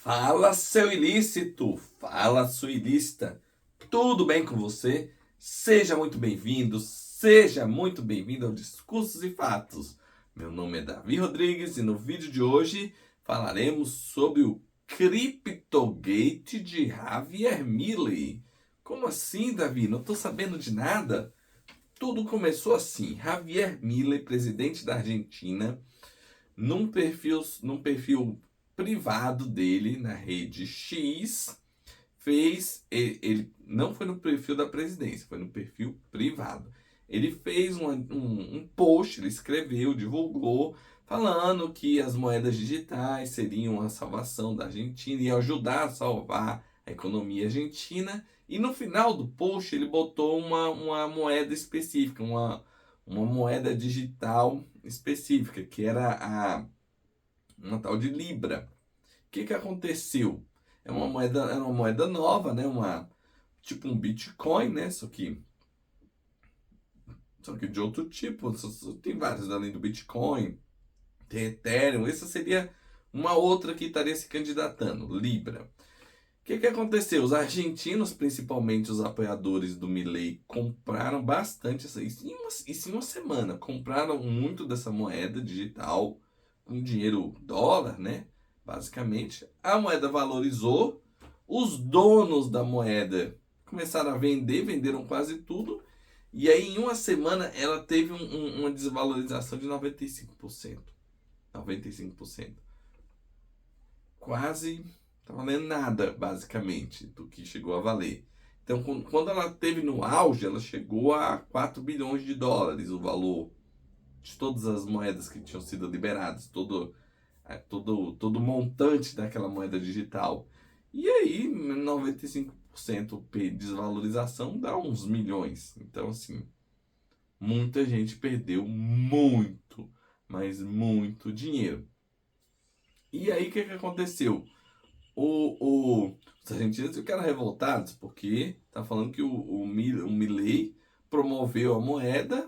Fala, seu ilícito! Fala, sua ilícita! Tudo bem com você? Seja muito bem-vindo, seja muito bem-vindo ao Discursos e Fatos. Meu nome é Davi Rodrigues e no vídeo de hoje falaremos sobre o Cryptogate de Javier Milei. Como assim, Davi? Não estou sabendo de nada? Tudo começou assim. Javier Milei, presidente da Argentina, num perfil privado dele na rede X, ele não foi no perfil da presidência, foi no perfil privado. Ele fez um post, ele escreveu, divulgou, falando que as moedas digitais seriam a salvação da Argentina e ajudar a salvar a economia argentina. E no final do post ele botou uma moeda específica, uma moeda digital específica, que era uma tal de Libra. O que aconteceu? Era uma moeda nova, né? Tipo um Bitcoin, né? Só que de outro tipo. Tem vários além do Bitcoin. Tem Ethereum. Essa seria uma outra que estaria se candidatando, Libra. O que aconteceu? Os argentinos, principalmente os apoiadores do Milei, compraram bastante isso em uma semana. Compraram muito dessa moeda digital com dinheiro dólar, né? Basicamente, a moeda valorizou. Os donos da moeda começaram a vender, venderam quase tudo. E aí, em uma semana, ela teve uma desvalorização de 95%. 95%. Quase tá valendo nada, basicamente, do que chegou a valer. Então, quando ela teve no auge, ela chegou a 4 bilhões de dólares, o valor de todas as moedas que tinham sido liberadas, todo o montante daquela moeda digital. E aí, 95% desvalorização dá uns milhões. Então, assim, muita gente perdeu muito, mas muito dinheiro. E aí, o que aconteceu? Os argentinos ficaram revoltados porque tá falando que o Milei promoveu a moeda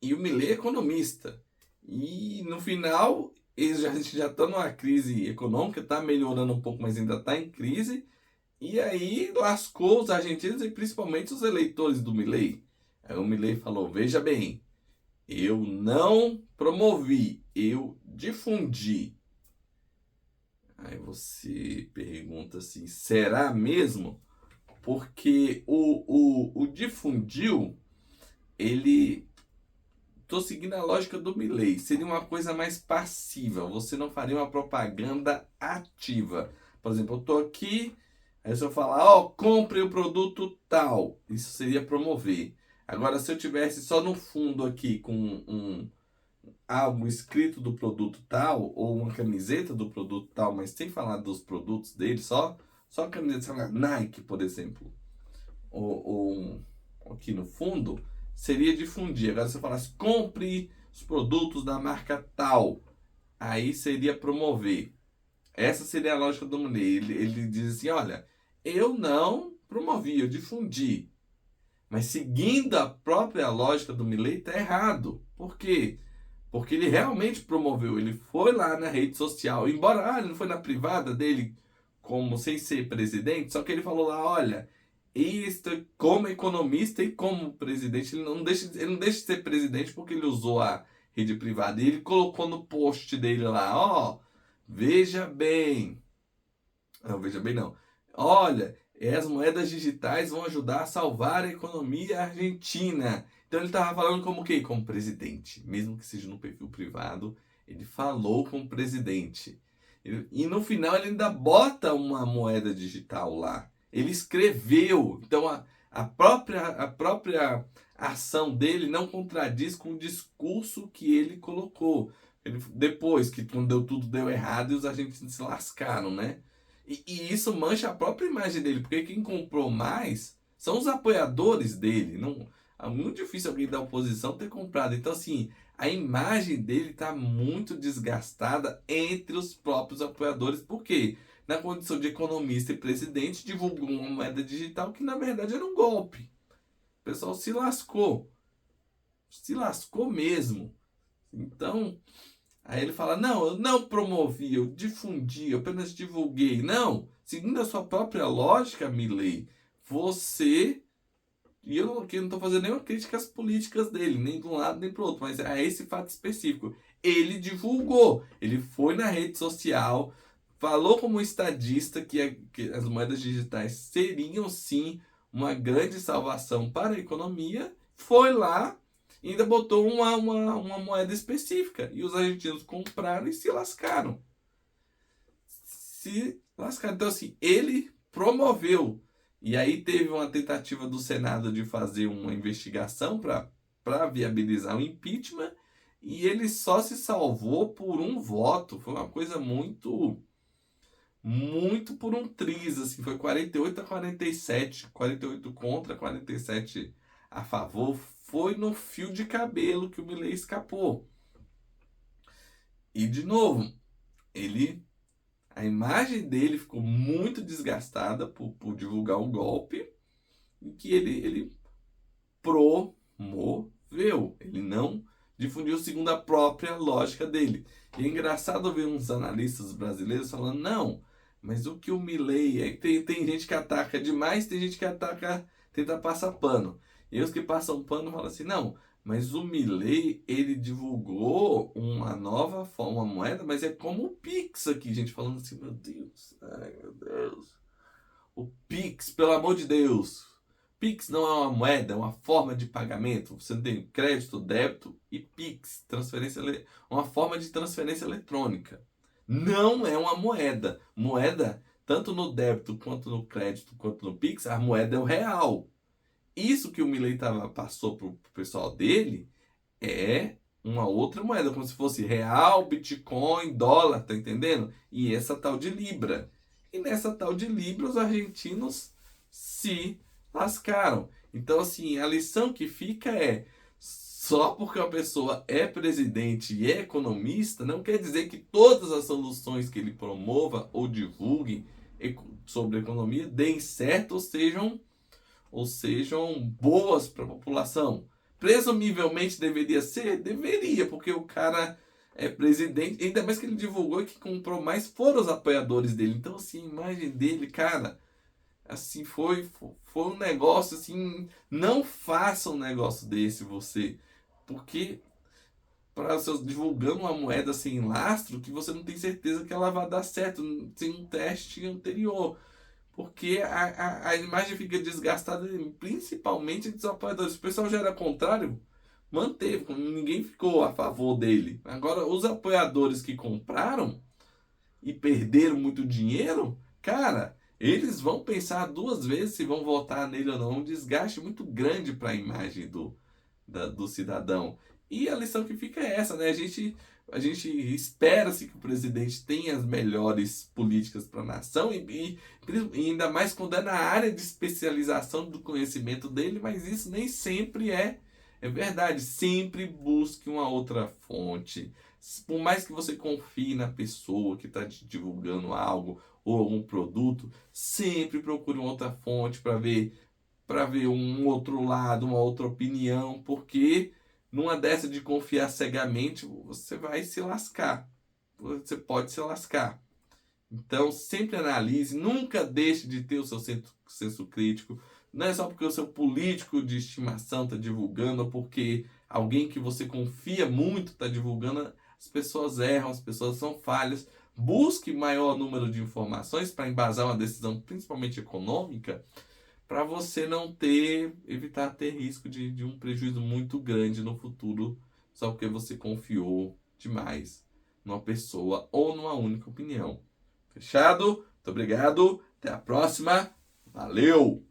e o Milei é economista. E no final, a gente já está numa crise econômica, está melhorando um pouco, mas ainda está em crise. E aí lascou os argentinos e principalmente os eleitores do Milei. Aí o Milei falou: veja bem, eu não promovi, eu difundi. Aí você pergunta assim, será mesmo? Porque o difundiu, ele... Tô seguindo a lógica do Milei. Seria uma coisa mais passiva. Você não faria uma propaganda ativa. Por exemplo, eu tô aqui, aí se eu falar, ó, compre o produto tal, isso seria promover. Agora, se eu tivesse só no fundo aqui com algo escrito do produto tal, ou uma camiseta do produto tal, mas sem falar dos produtos dele, só a camiseta, sei lá, Nike, por exemplo, ou aqui no fundo, seria difundir. Agora, se eu falasse, compre os produtos da marca tal, aí seria promover. Essa seria a lógica do Monet. Ele diz assim, olha, eu não promovi, eu difundi. Mas seguindo a própria lógica do Milei, está errado. Por quê? Porque ele realmente promoveu, ele foi lá na rede social, embora ele não foi na privada dele, como sem ser presidente, só que ele falou lá, olha, isto, como economista e como presidente, ele não deixa de ser presidente porque ele usou a rede privada. E ele colocou no post dele lá, ó, veja bem, não, veja bem não, olha, as moedas digitais vão ajudar a salvar a economia argentina. Então ele estava falando como o quê? Como presidente. Mesmo que seja no perfil privado, ele falou como presidente. E no final ele ainda bota uma moeda digital lá. Ele escreveu. Então a própria ação dele não contradiz com o discurso que ele colocou. Depois que quando tudo deu errado e os argentinos se lascaram, né? E isso mancha a própria imagem dele, porque quem comprou mais são os apoiadores dele. Não, é muito difícil alguém da oposição ter comprado. Então, assim, a imagem dele está muito desgastada entre os próprios apoiadores. Por quê? Na condição de economista e presidente, divulgou uma moeda digital que, na verdade, era um golpe. O pessoal se lascou. Se lascou mesmo. Então, Aí ele fala, não, eu não promovi, eu difundi, eu apenas divulguei. Não, seguindo a sua própria lógica, Milei, você... E eu aqui não estou fazendo nenhuma crítica às políticas dele, nem de um lado nem para o outro, mas a esse fato específico. Ele divulgou, ele foi na rede social, falou como estadista que as moedas digitais seriam sim uma grande salvação para a economia, foi lá e ainda botou uma moeda específica. E os argentinos compraram e se lascaram. Se lascaram. Então, assim, ele promoveu. E aí teve uma tentativa do Senado de fazer uma investigação para viabilizar o impeachment. E ele só se salvou por um voto. Foi uma coisa muito por um triz, assim, foi 48-47, 48 contra, 47 a favor, foi no fio de cabelo que o Milei escapou. E de novo, a imagem dele ficou muito desgastada por divulgar o golpe, em que ele promoveu, ele não difundiu segundo a própria lógica dele. E é engraçado ver uns analistas brasileiros falando, não, mas o que o Milei é que tem gente que ataca demais, tem gente que tenta passar pano. E os que passam pano falam assim, não, mas o Milei, ele divulgou uma nova forma, uma moeda, mas é como o Pix aqui, gente falando assim, meu Deus, ai meu Deus. O Pix, pelo amor de Deus. Pix não é uma moeda, é uma forma de pagamento. Você tem crédito, débito e Pix, uma forma de transferência eletrônica. Não é uma moeda. Moeda, tanto no débito, quanto no crédito, quanto no Pix, a moeda é o real. Isso que o Milei passou para o pessoal dele é uma outra moeda, como se fosse real, Bitcoin, dólar, tá entendendo? E essa tal de Libra. E nessa tal de Libra, os argentinos se lascaram. Então, assim, a lição que fica é: só porque uma pessoa é presidente e é economista, não quer dizer que todas as soluções que ele promova ou divulgue sobre economia deem certo ou sejam boas para a população. Presumivelmente deveria ser? Deveria, porque o cara é presidente, ainda mais que ele divulgou e que comprou mais foram os apoiadores dele. Então, assim, a imagem dele, cara, assim, foi um negócio, assim, não faça um negócio desse você, porque para você divulgando uma moeda sem lastro, que você não tem certeza que ela vai dar certo, sem um teste anterior. Porque a imagem fica desgastada, principalmente entre os apoiadores. Se o pessoal já era contrário, manteve, ninguém ficou a favor dele. Agora, os apoiadores que compraram e perderam muito dinheiro, cara, eles vão pensar duas vezes se vão votar nele ou não. É um desgaste muito grande para a imagem do cidadão. E a lição que fica é essa, né? A gente espera-se que o presidente tenha as melhores políticas para a nação e ainda mais quando é na área de especialização do conhecimento dele, mas isso nem sempre é verdade. Sempre busque uma outra fonte. Por mais que você confie na pessoa que está divulgando algo ou algum produto, sempre procure uma outra fonte para ver um outro lado, uma outra opinião, porque numa dessa de confiar cegamente, você vai se lascar. Você pode se lascar. Então, sempre analise, nunca deixe de ter o seu senso crítico. Não é só porque o seu político de estimação está divulgando, ou porque alguém que você confia muito está divulgando. As pessoas erram, as pessoas são falhas. Busque maior número de informações para embasar uma decisão, principalmente econômica, para você evitar ter risco de um prejuízo muito grande no futuro, só porque você confiou demais numa pessoa ou numa única opinião. Fechado? Muito obrigado. Até a próxima. Valeu!